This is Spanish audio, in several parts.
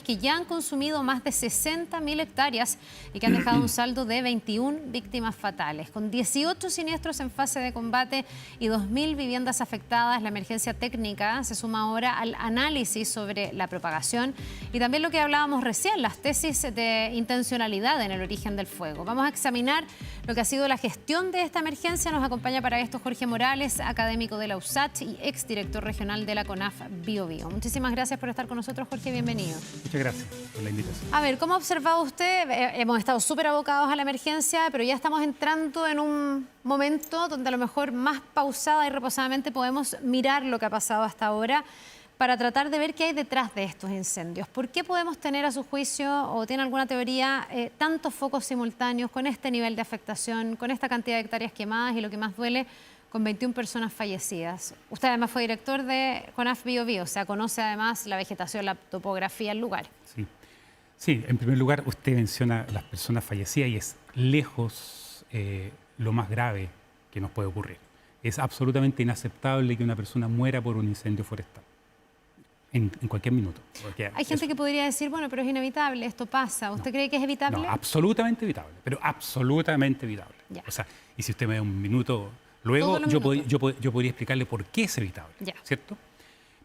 que ya han consumido más de 60.000 hectáreas y que han dejado un saldo de 21 víctimas fatales. Con 18 siniestros en fase de combate y 2.000 viviendas afectadas, la emergencia técnica se suma ahora al análisis sobre la propagación y también lo que hablábamos recién, las tesis de intencionalidad en el origen del fuego. Vamos a examinar lo que ha sido la gestión de esta emergencia. Nos acompaña para esto Jorge Morales, académico de la USACH y exdirector regional de la CONAF Biobío. Muchísimas gracias por estar con nosotros, Jorge, bienvenido. Muchas gracias por la invitación. A ver, ¿cómo ha observado usted? Hemos estado súper abocados a la emergencia, pero ya estamos entrando en un momento donde a lo mejor más pausada y reposadamente podemos mirar lo que ha pasado hasta ahora para tratar de ver qué hay detrás de estos incendios. ¿Por qué podemos tener, a su juicio, o tiene alguna teoría, tantos focos simultáneos con este nivel de afectación, con esta cantidad de hectáreas quemadas y, lo que más duele, con 21 personas fallecidas? Usted además fue director de CONAF Biobío, o sea, conoce además la vegetación, la topografía, el lugar. Sí, en primer lugar usted menciona las personas fallecidas y es lejos lo más grave que nos puede ocurrir. Es absolutamente inaceptable que una persona muera por un incendio forestal. En cualquier minuto. Hay gente que podría decir, bueno, pero es inevitable, esto pasa. ¿Usted cree que es evitable? No, absolutamente evitable, pero absolutamente evitable. Ya. O sea, y si usted me da un minuto luego, yo podría explicarle por qué es evitable, ¿cierto?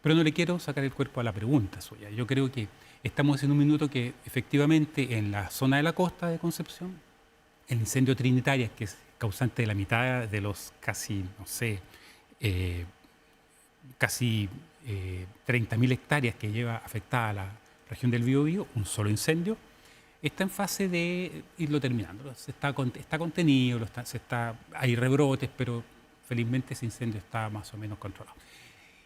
Pero no le quiero sacar el cuerpo a la pregunta suya. Yo creo que estamos en un minuto que efectivamente en la zona de la costa de Concepción, el incendio Trinitaria, que es causante de la mitad de los casi, no sé, casi 30.000 hectáreas que lleva afectada la región del Biobío, un solo incendio, está en fase de irlo terminando. Está contenido, hay rebrotes, pero felizmente ese incendio está más o menos controlado.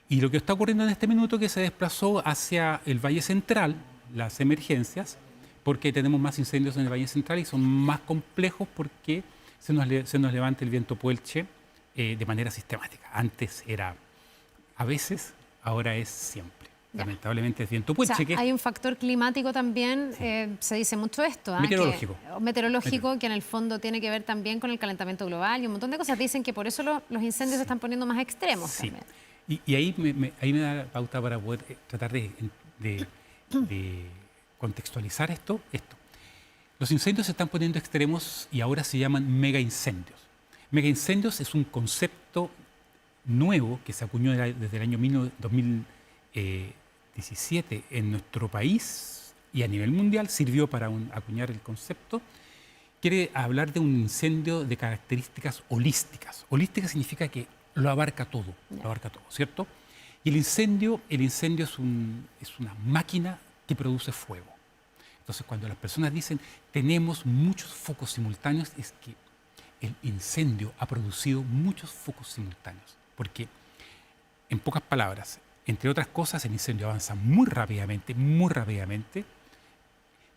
Y lo que está ocurriendo en este minuto es que se desplazó hacia el Valle Central, las emergencias, porque tenemos más incendios en el Valle Central y son más complejos porque se nos levanta el viento Puelche de manera sistemática. Antes era a veces, ahora es siempre. Lamentablemente es viento Puelche. O sea, hay un factor climático también, se dice mucho esto. Meteorológico, que en el fondo tiene que ver también con el calentamiento global y un montón de cosas. Dicen que por eso los incendios se están poniendo más extremos también. Y ahí me da la pauta para poder tratar de contextualizar esto. Los incendios se están poniendo extremos y ahora se llaman mega incendios. Mega incendios es un concepto nuevo que se acuñó desde el año 2017 en nuestro país y a nivel mundial, sirvió para acuñar el concepto. Quiere hablar de un incendio de características holísticas. Holística significa que lo abarca todo, ¿cierto? Y el incendio es una máquina que produce fuego. Entonces, cuando las personas dicen tenemos muchos focos simultáneos, es que el incendio ha producido muchos focos simultáneos. Porque, en pocas palabras, entre otras cosas, el incendio avanza muy rápidamente,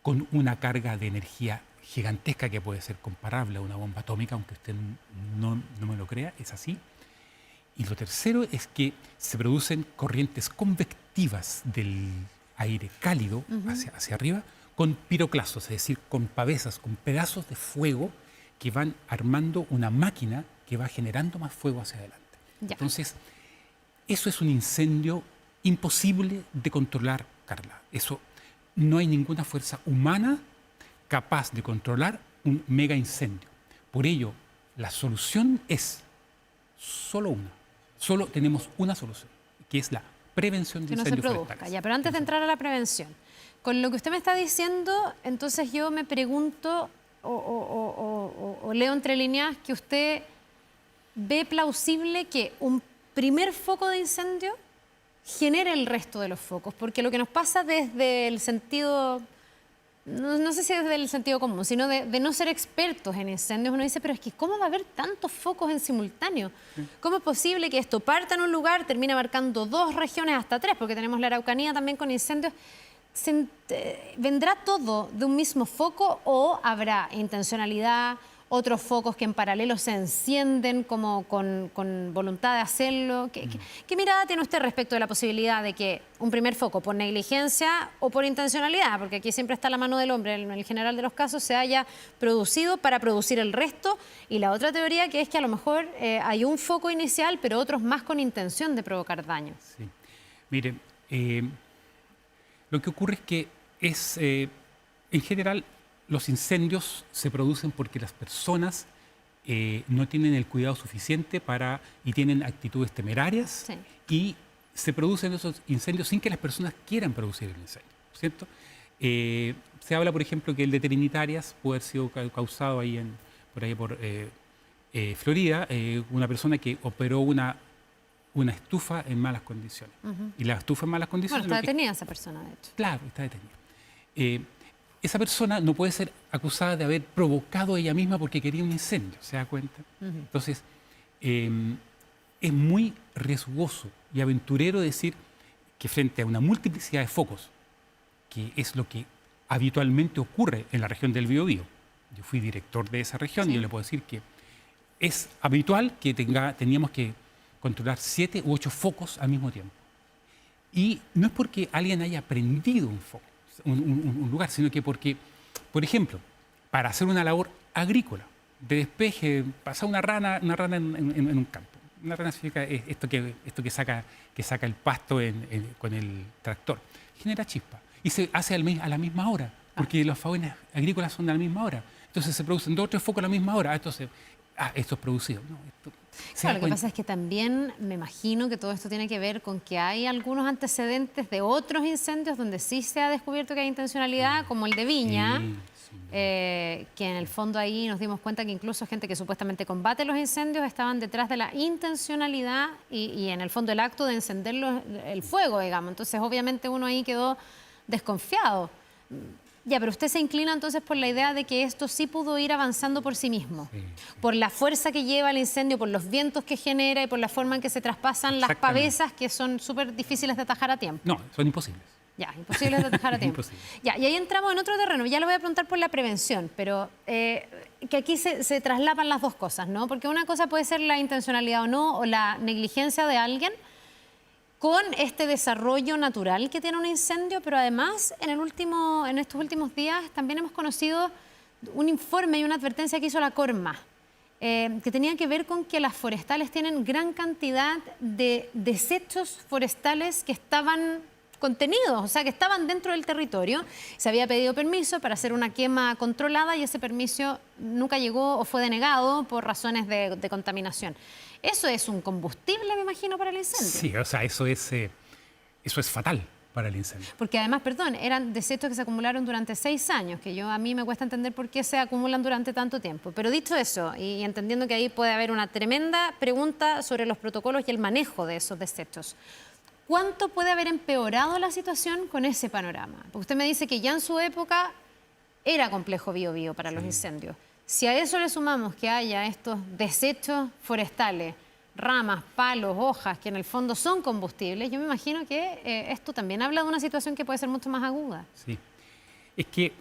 con una carga de energía gigantesca que puede ser comparable a una bomba atómica, aunque usted no me lo crea, es así. Y lo tercero es que se producen corrientes convectivas del aire cálido hacia arriba, con piroclastos, es decir, con pavesas, con pedazos de fuego que van armando una máquina que va generando más fuego hacia adelante. Entonces, eso es un incendio imposible de controlar, Carla. Eso, no hay ninguna fuerza humana capaz de controlar un mega incendio. Por ello, la solución es solo una. Solo tenemos una solución, que es la prevención de incendios forestales. Pero antes de entrar a la prevención, con lo que usted me está diciendo, entonces yo me pregunto o leo entre líneas que usted ve plausible que un primer foco de incendio genere el resto de los focos, porque lo que nos pasa desde el sentido, no sé si desde el sentido común, sino de no ser expertos en incendios, uno dice, pero es que ¿cómo va a haber tantos focos en simultáneo? ¿Cómo es posible que esto parta en un lugar, termine abarcando 2 regiones hasta 3, porque tenemos la Araucanía también con incendios? ¿Vendrá todo de un mismo foco o habrá intencionalidad, otros focos que en paralelo se encienden como con voluntad de hacerlo? ¿Qué mirada tiene usted respecto de la posibilidad de que un primer foco por negligencia o por intencionalidad, porque aquí siempre está la mano del hombre, en el general de los casos, se haya producido para producir el resto? Y la otra teoría, que es que a lo mejor hay un foco inicial, pero otros más con intención de provocar daño. Sí. Mire, lo que ocurre es que en general, los incendios se producen porque las personas no tienen el cuidado suficiente y tienen actitudes temerarias Sí. y se producen esos incendios sin que las personas quieran producir el incendio, ¿cierto? Se habla, por ejemplo, que el de Trinitarias puede haber sido causado ahí por Florida, una persona que operó una estufa en malas condiciones. Y la estufa en malas condiciones... Bueno, está detenida esa persona, de hecho. Claro, está detenida. Esa persona no puede ser acusada de haber provocado ella misma porque quería un incendio, ¿se da cuenta? Entonces, es muy riesgoso y aventurero decir que frente a una multiplicidad de focos, que es lo que habitualmente ocurre en la región del Biobío, yo fui director de esa región Sí. y yo le puedo decir que es habitual que teníamos que controlar 7 u 8 focos al mismo tiempo. Y no es porque alguien haya prendido un foco, un lugar, sino que porque, por ejemplo, para hacer una labor agrícola, de despeje, pasa una rana en un campo. Una rana significa esto que saca el pasto con el tractor. Genera chispa. Y se hace a la misma hora, porque las faenas agrícolas son a la misma hora. Entonces se producen 2 o 3 focos a la misma hora. Esto es producido. No, Claro, lo que pasa es que también me imagino que todo esto tiene que ver con que hay algunos antecedentes de otros incendios donde sí se ha descubierto que hay intencionalidad, como el de Viña, Sí. que en el fondo ahí nos dimos cuenta que incluso gente que supuestamente combate los incendios estaban detrás de la intencionalidad y en el fondo el acto de encender el fuego, digamos. Entonces obviamente uno ahí quedó desconfiado. Ya, pero usted se inclina entonces por la idea de que esto sí pudo ir avanzando por sí mismo, Sí. por la fuerza que lleva el incendio, por los vientos que genera y por la forma en que se traspasan las Exactamente. pavesas que son súper difíciles de atajar a tiempo. No, son imposibles. Ya, imposibles de atajar a tiempo. Imposible. Ya, y ahí entramos en otro terreno. Ya le voy a preguntar por la prevención, pero que aquí se traslapan las dos cosas, ¿no? Porque una cosa puede ser la intencionalidad o no, o la negligencia de alguien con este desarrollo natural que tiene un incendio, pero además en estos últimos días también hemos conocido un informe y una advertencia que hizo la Corma, que tenía que ver con que las forestales tienen gran cantidad de desechos forestales que estaban contenidos, o sea, que estaban dentro del territorio. Se había pedido permiso para hacer una quema controlada y ese permiso nunca llegó o fue denegado por razones de contaminación. Eso es un combustible, me imagino, para el incendio. Sí, o sea, eso es fatal para el incendio. Porque además, perdón, eran desechos que se acumularon durante 6 años, que a mí me cuesta entender por qué se acumulan durante tanto tiempo. Pero dicho eso, y entendiendo que ahí puede haber una tremenda pregunta sobre los protocolos y el manejo de esos desechos, ¿cuánto puede haber empeorado la situación con ese panorama? Porque usted me dice que ya en su época era complejo Biobío para los incendios. Si a eso le sumamos que haya estos desechos forestales, ramas, palos, hojas, que en el fondo son combustibles, yo me imagino que esto también habla de una situación que puede ser mucho más aguda. Sí. Es que,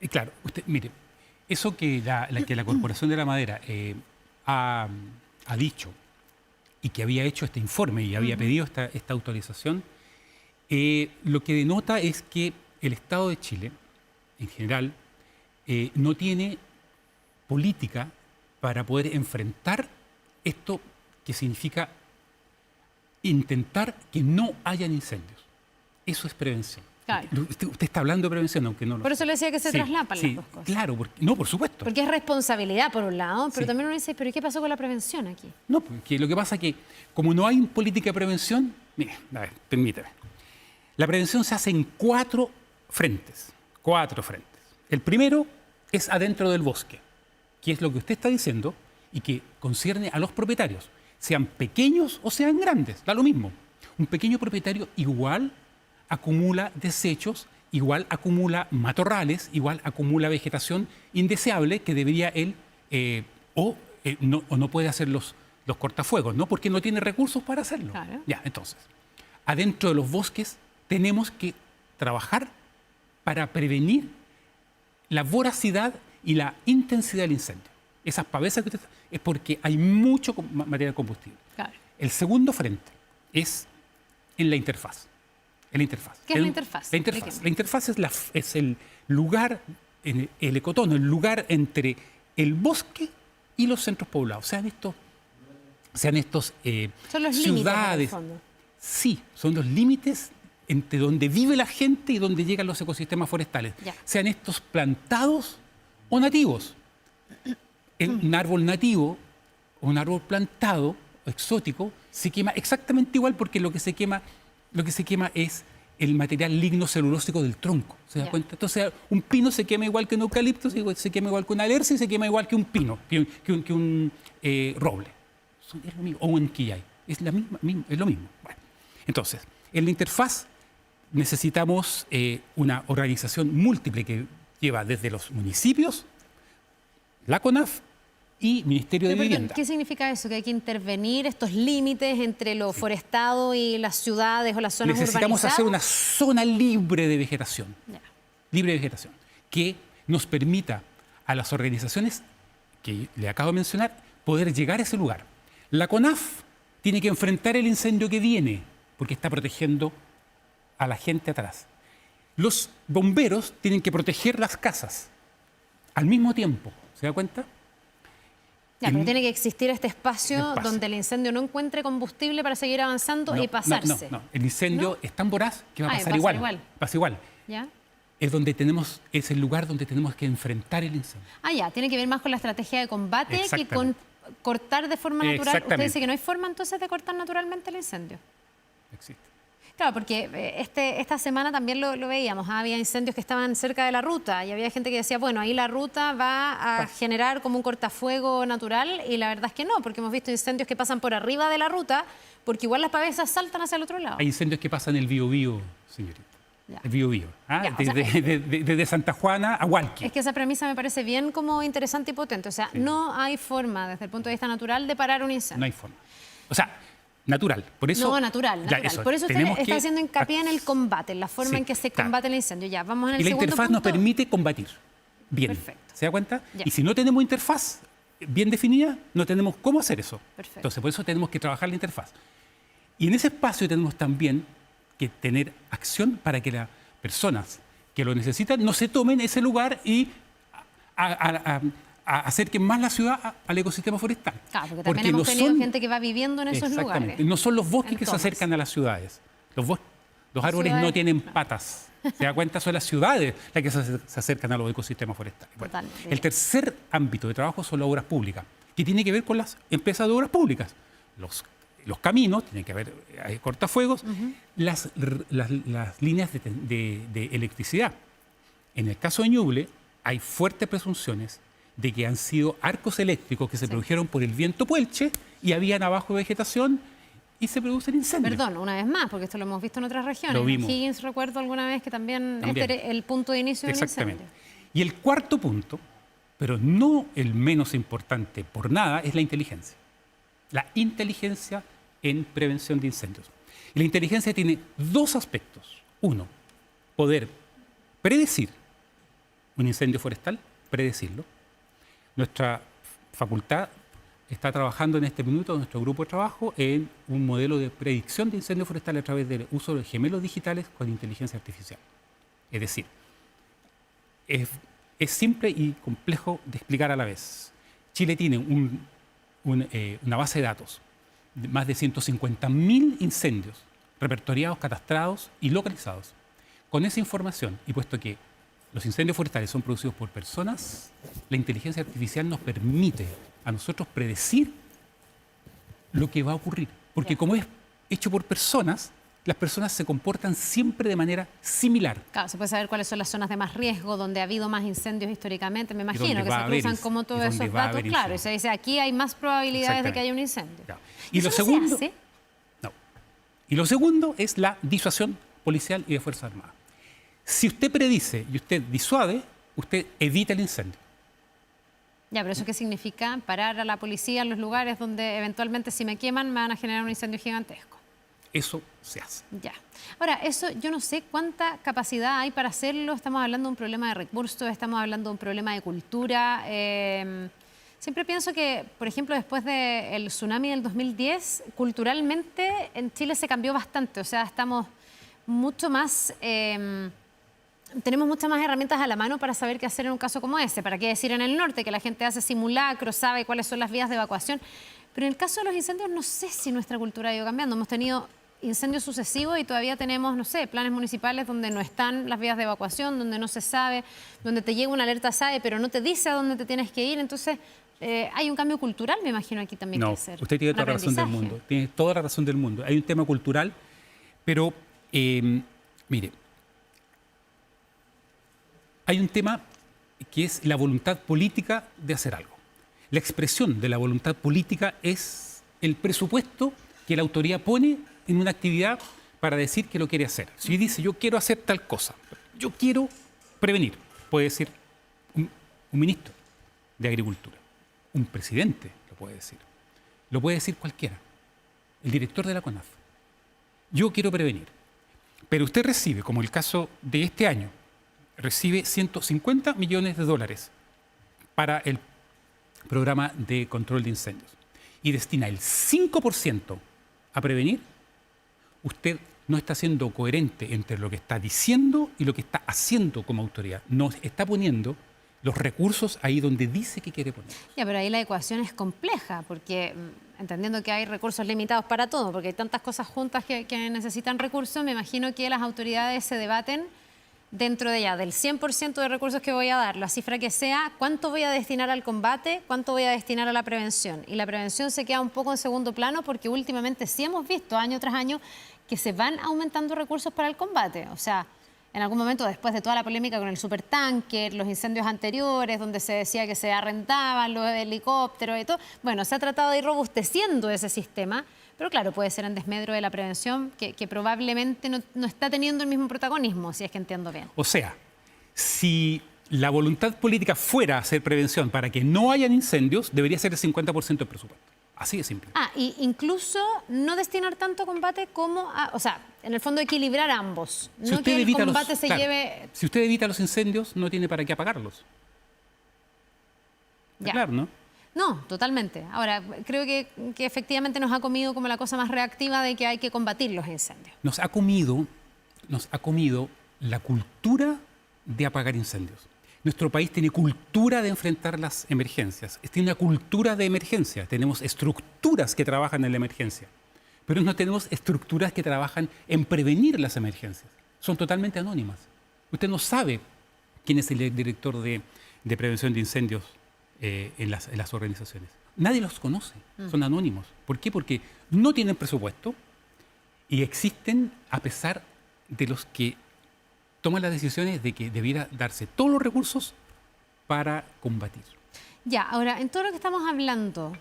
claro, mire, eso que la Corporación de la Madera ha dicho y que había hecho este informe y había pedido esta autorización, lo que denota es que el Estado de Chile, en general, no tiene política para poder enfrentar esto que significa intentar que no hayan incendios. Eso es prevención. Claro. Usted está hablando de prevención, aunque no lo Por eso le decía que se traslapan las dos cosas. Claro, no, por supuesto. Porque es responsabilidad, por un lado, pero Sí. también uno dice, ¿pero qué pasó con la prevención aquí? No, porque lo que pasa es que como no hay política de prevención, mire, a ver, permítame. La prevención se hace en 4 frentes. 4 frentes. El primero es adentro del bosque, que es lo que usted está diciendo y que concierne a los propietarios, sean pequeños o sean grandes, da lo mismo. Un pequeño propietario igual acumula desechos, igual acumula matorrales, igual acumula vegetación indeseable que debería él no puede hacer los cortafuegos, ¿no? Porque no tiene recursos para hacerlo. Claro. Ya, entonces, adentro de los bosques tenemos que trabajar para prevenir la voracidad y la intensidad del incendio. Esas pavesas que usted es porque hay mucho material combustible. Claro. El segundo frente es en la interfaz. En la interfaz. ¿Qué es la interfaz? La interfaz, Explíqueme. la interfaz es el lugar, el ecotono, el lugar entre el bosque y los centros poblados. Sean estos Son los límites, en el ciudades. fondo. Sí, son los límites entre donde vive la gente y donde llegan los ecosistemas forestales, Ya. sean estos plantados o nativos. Un árbol nativo o un árbol plantado o exótico se quema exactamente igual porque lo que se quema es el material lignocelulósico del tronco. ¿Se da Ya. cuenta? Entonces, un pino se quema igual que un eucalipto, se quema igual que una alerce y se quema igual que un pino, que un roble. Es lo mismo. O un quillay. Es lo mismo. Bueno, entonces, en la interfaz necesitamos una organización múltiple que lleva desde los municipios, la CONAF y Ministerio de Pero, perdón, Vivienda. ¿qué significa eso? ¿Que hay que intervenir estos límites entre lo forestado y las ciudades o las zonas Necesitamos urbanizadas? hacer una zona libre de vegetación. Ya. Libre de vegetación, que nos permita a las organizaciones que le acabo de mencionar poder llegar a ese lugar. La CONAF tiene que enfrentar el incendio que viene, porque está protegiendo a la gente atrás. Los bomberos tienen que proteger las casas al mismo tiempo. ¿Se da cuenta? Ya, pero tiene que existir este espacio, Espacio. donde el incendio no encuentre combustible para seguir avanzando y pasarse. No. El incendio es tan voraz que va a Ah, pasar pasa igual. igual. Pasa igual. ¿Ya? Es el lugar donde tenemos que enfrentar el incendio. Ah, ya, tiene que ver más con la estrategia de combate que Exactamente. con cortar de forma natural. Usted Exactamente. dice que no hay forma entonces de cortar naturalmente el incendio. Existe. Claro, porque esta semana también lo veíamos, había incendios que estaban cerca de la ruta y había gente que decía, bueno, ahí la ruta va a generar como un cortafuego natural y la verdad es que no, porque hemos visto incendios que pasan por arriba de la ruta porque igual las pavesas saltan hacia el otro lado. Hay incendios que pasan en el Biobío, señorita. Ya. El Biobío. Ya, o sea, Desde Santa Juana a Hualqui. Es que esa premisa me parece bien como interesante y potente. O sea, no hay forma desde el punto de vista natural de parar un incendio. No hay forma. O sea, natural. Por eso, No, natural. Ya, Por eso usted tenemos está que- haciendo hincapié en el combate, en la forma Sí, en que se claro. combate el incendio. Ya, vamos en el Y la segundo interfaz punto. nos permite combatir. Bien. Perfecto. ¿Se da cuenta? Ya. Y si no tenemos interfaz bien definida, no tenemos cómo hacer eso. Perfecto. Entonces, por eso tenemos que trabajar la interfaz. Y en ese espacio tenemos también que tener acción para que las personas que lo necesitan no se tomen ese lugar y acerquen más la ciudad al ecosistema forestal. Claro, porque también hemos tenido gente que va viviendo en esos Exactamente. lugares. No son los bosques que se Entonces, acercan a las ciudades. Los árboles no ciudades, tienen no. patas. ¿Se da cuenta? Son las ciudades las que se acercan a los ecosistemas forestales. Bueno, Totalmente. el tercer ámbito de trabajo son las obras públicas, que tiene que ver con las empresas de obras públicas. Los caminos, tienen que haber cortafuegos, las líneas de electricidad. En el caso de Ñuble, hay fuertes presunciones de que han sido arcos eléctricos que se produjeron por el viento puelche y habían abajo vegetación y se producen incendios. Perdón, una vez más, porque esto lo hemos visto en otras regiones. Lo En vimos. Higgins recuerdo alguna vez que también, También. este era el punto de inicio de un Exactamente. incendio. Y el cuarto punto, pero no el menos importante por nada, es la inteligencia. La inteligencia en prevención de incendios. Y la inteligencia tiene dos aspectos. Uno, poder predecir un incendio forestal, predecirlo. Nuestra facultad está trabajando en este minuto, nuestro grupo de trabajo, en un modelo de predicción de incendios forestales a través del uso de gemelos digitales con inteligencia artificial. Es decir, es simple y complejo de explicar a la vez. Chile tiene una base de datos de más de 150.000 incendios repertoriados, catastrados y localizados. Con esa información, y puesto que los incendios forestales son producidos por personas, la inteligencia artificial nos permite a nosotros predecir lo que va a ocurrir. Porque Ya. como es hecho por personas, las personas se comportan siempre de manera similar. Claro, se puede saber cuáles son las zonas de más riesgo, donde ha habido más incendios históricamente, me donde imagino, que va se a haber cruzan como y todos donde esos va a datos, haber claro, y incendios. se dice, aquí hay más probabilidades de que Exactamente. haya un incendio. Ya. Y ¿Eso lo no se segundo, hace? no. Y lo segundo es la disuasión policial y de Fuerzas Armadas. Si usted predice y usted disuade, usted evita el incendio. Ya, pero ¿eso qué significa? Parar a la policía en los lugares donde eventualmente si me queman me van a generar un incendio gigantesco. Eso se hace. Ya. Ahora, eso yo no sé cuánta capacidad hay para hacerlo. Estamos hablando de un problema de recursos, estamos hablando de un problema de cultura. Siempre pienso que, por ejemplo, después del tsunami del 2010, culturalmente en Chile se cambió bastante. O sea, estamos mucho más... tenemos muchas más herramientas a la mano para saber qué hacer en un caso como ese. ¿Para qué decir en el norte? Que la gente hace simulacros, sabe cuáles son las vías de evacuación. Pero en el caso de los incendios no sé si nuestra cultura ha ido cambiando. Hemos tenido incendios sucesivos y todavía tenemos, no sé, planes municipales donde no están las vías de evacuación, donde no se sabe, donde te llega una alerta SAE, pero no te dice a dónde te tienes que ir. Entonces, hay un cambio cultural, me imagino, aquí también que hacer. Usted tiene toda la razón del mundo. Tiene toda la razón del mundo. Hay un tema cultural, pero, mire, hay un tema que es la voluntad política de hacer algo. La expresión de la voluntad política es el presupuesto que la autoridad pone en una actividad para decir que lo quiere hacer. Si dice, yo quiero hacer tal cosa, yo quiero prevenir, puede decir un ministro de Agricultura, un presidente lo puede decir cualquiera, el director de la CONAF. Yo quiero prevenir, pero usted recibe, como el caso de este año, recibe 150 millones de dólares para el programa de control de incendios y destina el 5% a prevenir, usted no está siendo coherente entre lo que está diciendo y lo que está haciendo como autoridad. No está poniendo los recursos ahí donde dice que quiere ponerlos. Ya, pero ahí la ecuación es compleja, porque entendiendo que hay recursos limitados para todo, porque hay tantas cosas juntas que necesitan recursos, me imagino que las autoridades se debaten dentro de ya del 100% de recursos que voy a dar, la cifra que sea, cuánto voy a destinar al combate, cuánto voy a destinar a la prevención. Y la prevención se queda un poco en segundo plano porque últimamente sí hemos visto año tras año que se van aumentando recursos para el combate. O sea, en algún momento, después de toda la polémica con el supertanker, los incendios anteriores, donde se decía que se arrendaban los helicópteros y todo, bueno, se ha tratado de ir robusteciendo ese sistema, pero claro, puede ser en desmedro de la prevención, que probablemente no está teniendo el mismo protagonismo, si es que entiendo bien. O sea, si la voluntad política fuera hacer prevención para que no hayan incendios, debería ser el 50% del presupuesto. Así de simple. Y incluso no destinar tanto combate como o sea, en el fondo equilibrar ambos. Si no usted que el evita combate se claro, lleve... Si usted evita los incendios, no tiene para qué apagarlos. Ya. Claro, ¿no? No, totalmente. Ahora, creo que efectivamente nos ha comido como la cosa más reactiva de que hay que combatir los incendios. Nos ha comido la cultura de apagar incendios. Nuestro país tiene cultura de enfrentar las emergencias. Tiene una cultura de emergencia. Tenemos estructuras que trabajan en la emergencia. Pero no tenemos estructuras que trabajan en prevenir las emergencias. Son totalmente anónimas. Usted no sabe quién es el director de prevención de incendios en las organizaciones. Nadie los conoce. Son anónimos. ¿Por qué? Porque no tienen presupuesto y existen a pesar de los que toman las decisiones de que debiera darse todos los recursos para combatir. Ya, ahora, en todo lo que estamos hablando,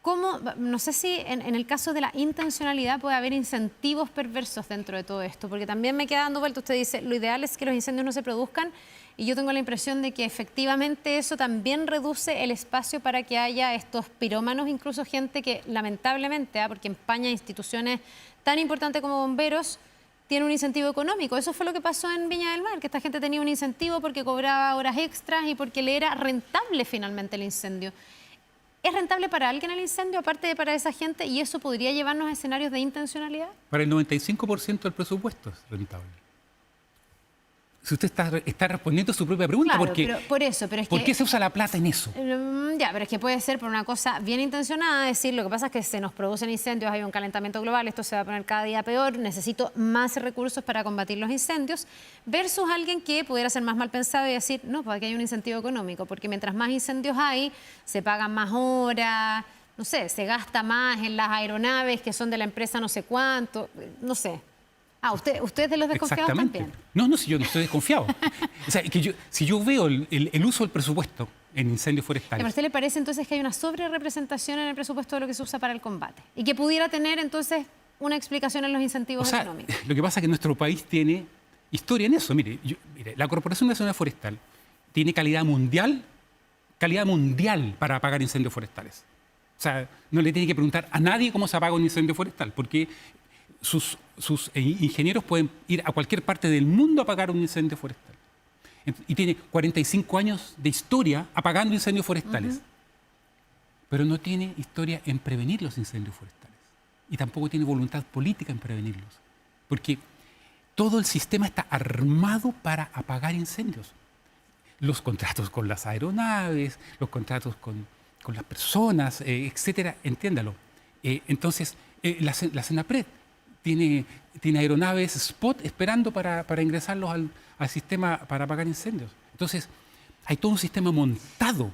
¿cómo, no sé si en el caso de la intencionalidad puede haber incentivos perversos dentro de todo esto? Porque también me queda dando vuelta, usted dice, lo ideal es que los incendios no se produzcan y yo tengo la impresión de que efectivamente eso también reduce el espacio para que haya estos pirómanos, incluso gente que lamentablemente, porque empaña instituciones tan importantes como bomberos, tiene un incentivo económico. Eso fue lo que pasó en Viña del Mar, que esta gente tenía un incentivo porque cobraba horas extras y porque le era rentable finalmente el incendio. ¿Es rentable para alguien el incendio, aparte de para esa gente, y eso podría llevarnos a escenarios de intencionalidad? Para el 95% del presupuesto es rentable. Si usted está respondiendo a su propia pregunta, Claro, porque, pero por eso, pero es ¿por que, qué se usa la plata en eso? Ya, pero es que puede ser por una cosa bien intencionada, decir, lo que pasa es que se nos producen incendios, hay un calentamiento global, esto se va a poner cada día peor, necesito más recursos para combatir los incendios, versus alguien que pudiera ser más mal pensado y decir, no, pues aquí hay un incentivo económico, porque mientras más incendios hay, se pagan más horas, no sé, se gasta más en las aeronaves que son de la empresa no sé cuánto, no sé. ¿Usted es de los desconfiados también? No, si yo no estoy desconfiado. O sea, si yo veo el uso del presupuesto en incendios forestales... ¿A usted le parece entonces que hay una sobrerepresentación en el presupuesto de lo que se usa para el combate? Y que pudiera tener entonces una explicación en los incentivos económicos. Lo que pasa es que nuestro país tiene historia en eso. Mire, la Corporación Nacional Forestal tiene calidad mundial para apagar incendios forestales. O sea, no le tiene que preguntar a nadie cómo se apaga un incendio forestal, porque sus ingenieros pueden ir a cualquier parte del mundo a apagar un incendio forestal. Y tiene 45 años de historia apagando incendios forestales. Pero no tiene historia en prevenir los incendios forestales. Y tampoco tiene voluntad política en prevenirlos. Porque todo el sistema está armado para apagar incendios. Los contratos con las aeronaves, los contratos con las personas, etcétera, entiéndalo. Entonces, La Senapred tiene aeronaves Spot esperando para ingresarlos al sistema para apagar incendios. Entonces, hay todo un sistema montado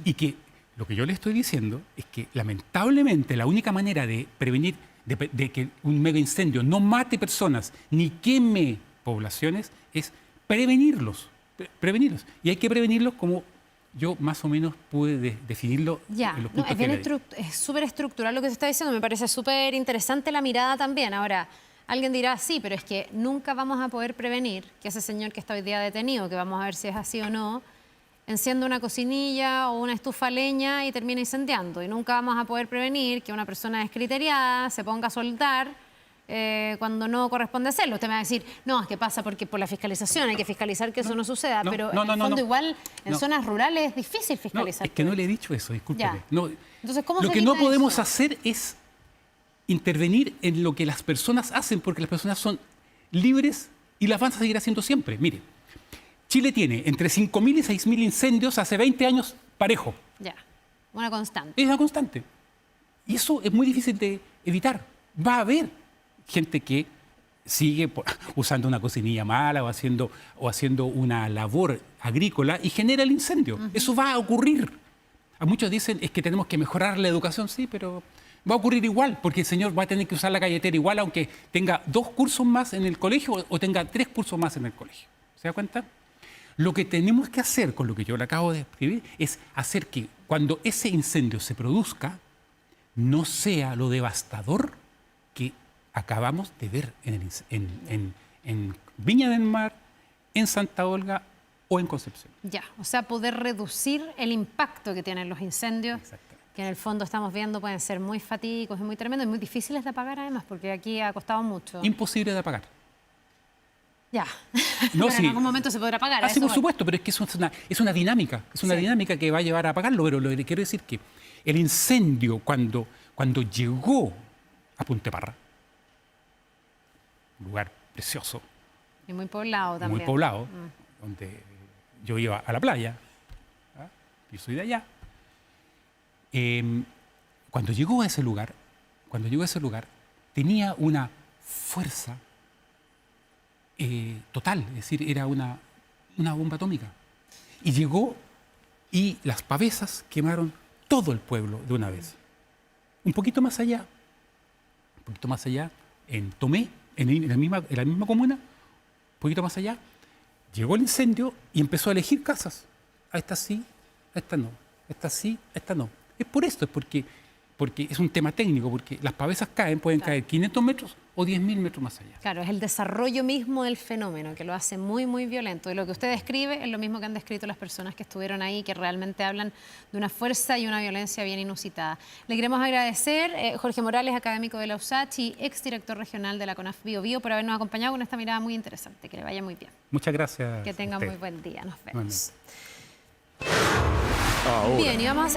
y que lo que yo le estoy diciendo es que lamentablemente la única manera de prevenir de que un mega incendio no mate personas ni queme poblaciones es prevenirlos. Y hay que prevenirlos como yo más o menos pude definirlo Ya, en los no, puntos que le di. es súper estructural lo que se está diciendo, me parece súper interesante la mirada también. Ahora, alguien dirá, sí, pero es que nunca vamos a poder prevenir que ese señor que está hoy día detenido, que vamos a ver si es así o no, encienda una cocinilla o una estufa a leña y termine incendiando. Y nunca vamos a poder prevenir que una persona descriteriada se ponga a soldar cuando no corresponde hacerlo. Usted me va a decir, no, es que pasa porque por la fiscalización hay que fiscalizar que eso no suceda, pero en el fondo igual en zonas rurales es difícil fiscalizar. Es que no le he dicho eso, discúlpeme. No, entonces, ¿cómo lo se que no evita podemos eso? hacer es intervenir en lo que las personas hacen, porque las personas son libres y las van a seguir haciendo siempre. Mire, Chile tiene entre 5.000 y 6.000 incendios hace 20 años parejo. Ya, una constante. Es una constante. Y eso es muy difícil de evitar. Va a haber gente que sigue usando una cocinilla mala o haciendo una labor agrícola y genera el incendio. Eso va a ocurrir. A muchos dicen es que tenemos que mejorar la educación, sí, pero va a ocurrir igual, porque el señor va a tener que usar la galletera igual, aunque tenga 2 cursos más en el colegio o tenga 3 cursos más en el colegio. ¿Se da cuenta? Lo que tenemos que hacer, con lo que yo le acabo de escribir, es hacer que cuando ese incendio se produzca, no sea lo devastador que acabamos de ver en Viña del Mar, en Santa Olga o en Concepción. Ya, o sea, poder reducir el impacto que tienen los incendios, Exactamente. que en el fondo estamos viendo pueden ser muy fatídicos y muy tremendos y muy difíciles de apagar además, porque aquí ha costado mucho. Imposible de apagar. Ya, No, pero sí. en algún momento se podrá apagar. Ah, a sí, eso por voy. supuesto, pero es que eso es una dinámica. Es una Sí. dinámica que va a llevar a apagarlo. Pero lo que le quiero decir es que el incendio, cuando llegó a Punteparra, un lugar precioso, Y muy poblado también. muy poblado, donde yo iba a la playa, ¿ah? Yo soy de allá. Cuando llegó a ese lugar, tenía una fuerza total, es decir, era una bomba atómica. Y llegó y las pavesas quemaron todo el pueblo de una vez. Un poquito más allá, en Tomé, en la misma comuna, un poquito más allá, llegó el incendio y empezó a elegir casas. A esta sí, a esta no. A esta sí, a esta no. Es por esto, es porque es un tema técnico, porque las pavesas pueden caer 500 metros o 10.000 metros más allá. Claro, es el desarrollo mismo del fenómeno que lo hace muy, muy violento. Y lo que usted describe es lo mismo que han descrito las personas que estuvieron ahí, que realmente hablan de una fuerza y una violencia bien inusitada. Le queremos agradecer, Jorge Morales, académico de la USACH y exdirector regional de la CONAF Bio Bio, por habernos acompañado con esta mirada muy interesante. Que le vaya muy bien. Muchas gracias. Que tenga a usted. muy buen día. Nos vemos. Bueno. Bien, y vamos a